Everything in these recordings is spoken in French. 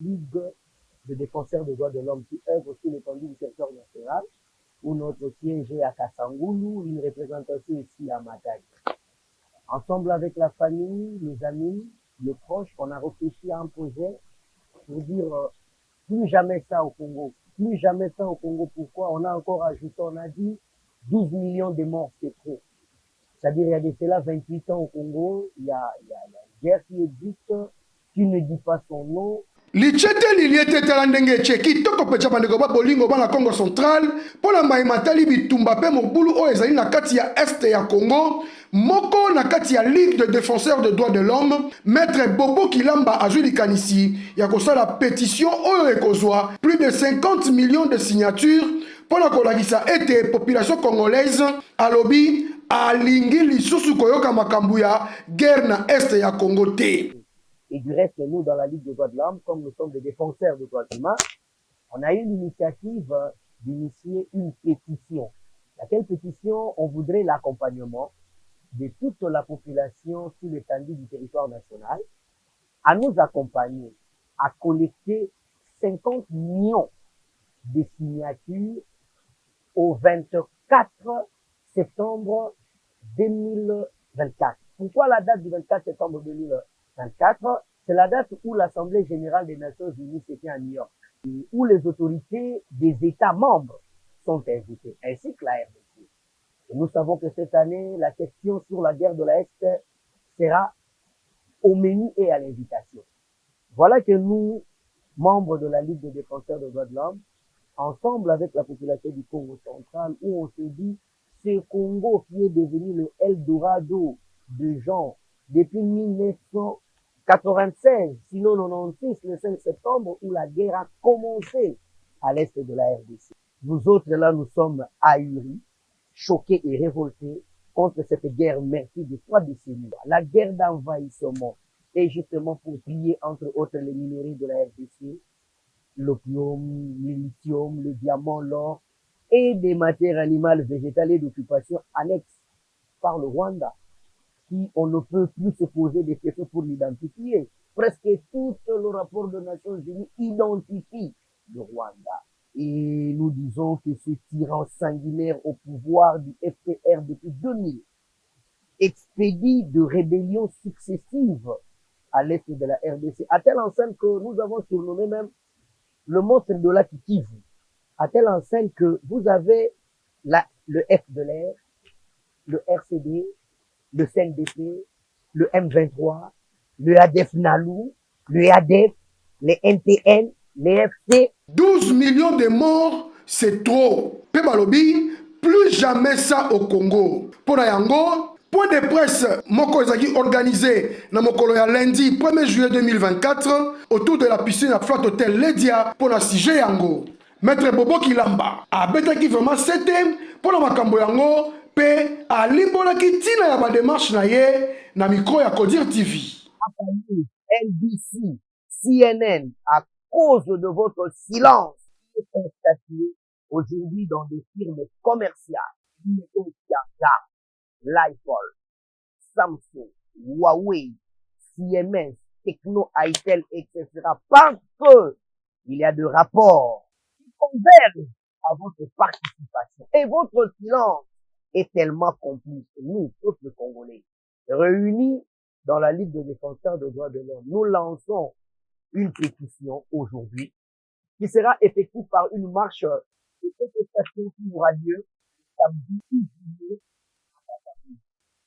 Ligue de défenseurs des droits de l'homme qui œuvre sur l'étendue du territoire national, où notre siège est à Kassangoulou, une représentation ici à Matadi. Ensemble avec la famille, les amis, les proches, on a réfléchi à un projet pour dire plus jamais ça au Congo. Plus jamais ça au Congo. Pourquoi? On a encore ajouté, on a dit 12 millions de morts, c'est trop. C'est-à-dire, il y a de cela 28 ans au Congo, il y a une guerre qui existe, qui ne dit pas son nom. lichete liliete tala ndenge che kitoko pecha bandeko ba bolingo bana Congo central pona maimatali bitumba pe mobulu oyo ezali na kati ya este ya Congo moko na kati ya Ligue de défenseurs des droits de l'homme maître Bobo Kilamba azwi likanisi ya kosala pétition oyo ekozwa plus de 50 millions de signatures pona kolakisa ete population congolaise alobi alingi lisusu koyoka makambo ya guerre na este ya Congo te. Et du reste, nous, dans la Ligue des droits de l'homme, comme nous sommes des défenseurs des droits humains, on a eu l'initiative d'initier une pétition. Laquelle pétition, on voudrait l'accompagnement de toute la population sur l'étendue du territoire national à nous accompagner, à collecter 50 millions de signatures au 24 septembre 2024. Pourquoi la date du 24 septembre 2024? C'est la date où l'Assemblée générale des Nations unies s'était à New York, où les autorités des États membres sont invitées, ainsi que la RDC. Et nous savons que cette année, la question sur la guerre de l'Est sera au menu et à l'invitation. Voilà que nous, membres de la Ligue des défenseurs des droits de l'homme, ensemble avec la population du Congo central, où on se dit, ce Congo qui est devenu le Eldorado de gens depuis 1996, sinon 96, le 5 septembre, où la guerre a commencé à l'est de la RDC. Nous autres, là, nous sommes ahuris, choqués et révoltés contre cette guerre meurtrière de 3 décennies. La guerre d'envahissement est justement pour piller, entre autres, les minerais de la RDC, l'opium, le lithium, le diamant, l'or et des matières animales, végétales et d'occupation annexes par le Rwanda, qui on ne peut plus se poser des questions pour l'identifier. Presque tout le rapport des Nations Unies identifie le Rwanda. Et nous disons que ce tyran sanguinaire au pouvoir du FPR depuis 2000 expédie de rébellions successives à l'est de la RDC, à telle enseigne que nous avons surnommé même le monstre de la Kivu, à telle enseigne que vous avez le FDLR, le RCD, le CNDP, le M23, le ADF Nalou, le ADF, les NTN, les FC. 12 millions de morts, c'est trop. Pebalobi, plus jamais ça au Congo. Pour Yango, point de presse moko ezaki organisé na mokolo ya lundi 1er juillet 2024 autour de la piscine à Flat Hotel Ledia pour la sujet yango. Maître Bobo Kilamba abetaki vraiment c'était pour la makambo yango pe alimbolaki tina ya ba démarche na ye na micro ya Kodir TV. NBC, CNN, à cause de votre silence, est constaté aujourd'hui dans des firmes commerciales, l'iPhone, Samsung, Huawei, Siemens, Techno, Itel, etc. Parce que il y a des rapports qui convergent à votre participation. Et votre silence est tellement complice. Nous, tous les Congolais, réunis dans la Ligue des défenseurs des droits de l'homme, nous lançons une pétition aujourd'hui qui sera effectuée par une marche de protestation qui aura lieu samedi 6 juillet.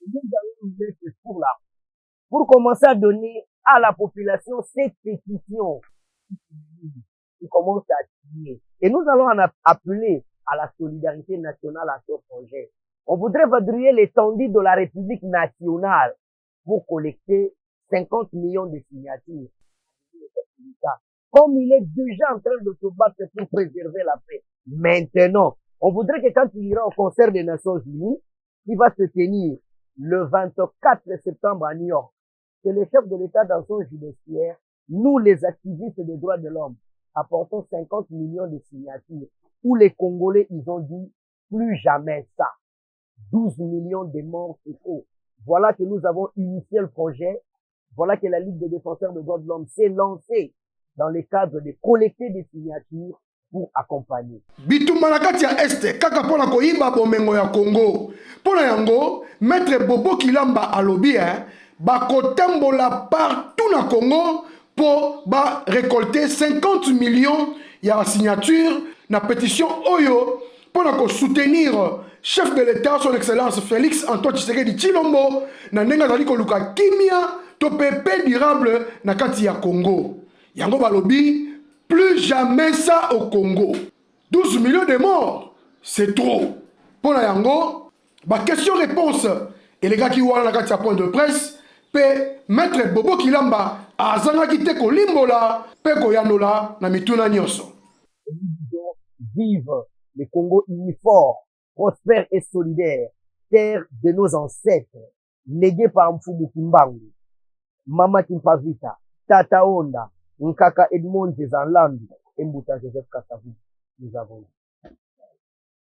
Nous allons nous mettre pour là, pour commencer à donner à la population cette pétition qui commence à signer. Et nous allons en appeler à la solidarité nationale à ce projet. On voudrait vadrouiller l'étendue de la République nationale pour collecter 50 millions de signatures. Comme il est déjà en train de se battre pour préserver la paix. Maintenant, on voudrait que quand il ira au concert des Nations Unies, qui va se tenir le 24 septembre à New York, que le chef de l'État dans son judiciaire, nous les activistes des droits de l'homme, apportons 50 millions de signatures, où les Congolais, ils ont dit, plus jamais ça. 12 millions de morts, c'est faux. Voilà que nous avons initié le projet. Voilà que la Ligue des défenseurs des droits de l'homme s'est lancée dans le cadre de collecter des signatures pour accompagner. Bitumba na kati ya este kaka pona koyiba bomengo ya Congo. Pona yango maître Bobo Kilamba alobi bakotambola partout na Congo pour ba récolter 50 millions ya signature na pétition oyo pona ko soutenir chef de l'État son excellence Félix Antoine Tshisekedi Tshilombo na ndenga zali ko luka kimia to pepe durable na kati ya Congo. Yango balobi plus jamais ça au Congo. 12 millions de morts, c'est trop. Pour la yango, question-réponse. Et les gars qui ont la point de presse, pe maître Bobo Kilamba, a zanga kite ko limbola, pe ko yanola, na mituna nyonso. Vive le Congo uni fort, prospère et solidaire, terre de nos ancêtres, légué par Mfumu Kimbangu, Mama Kimpavita, Tata Onda, Nkaka Edmond Zezanlandu, et Mbouta Joseph Kasavu. Nous avons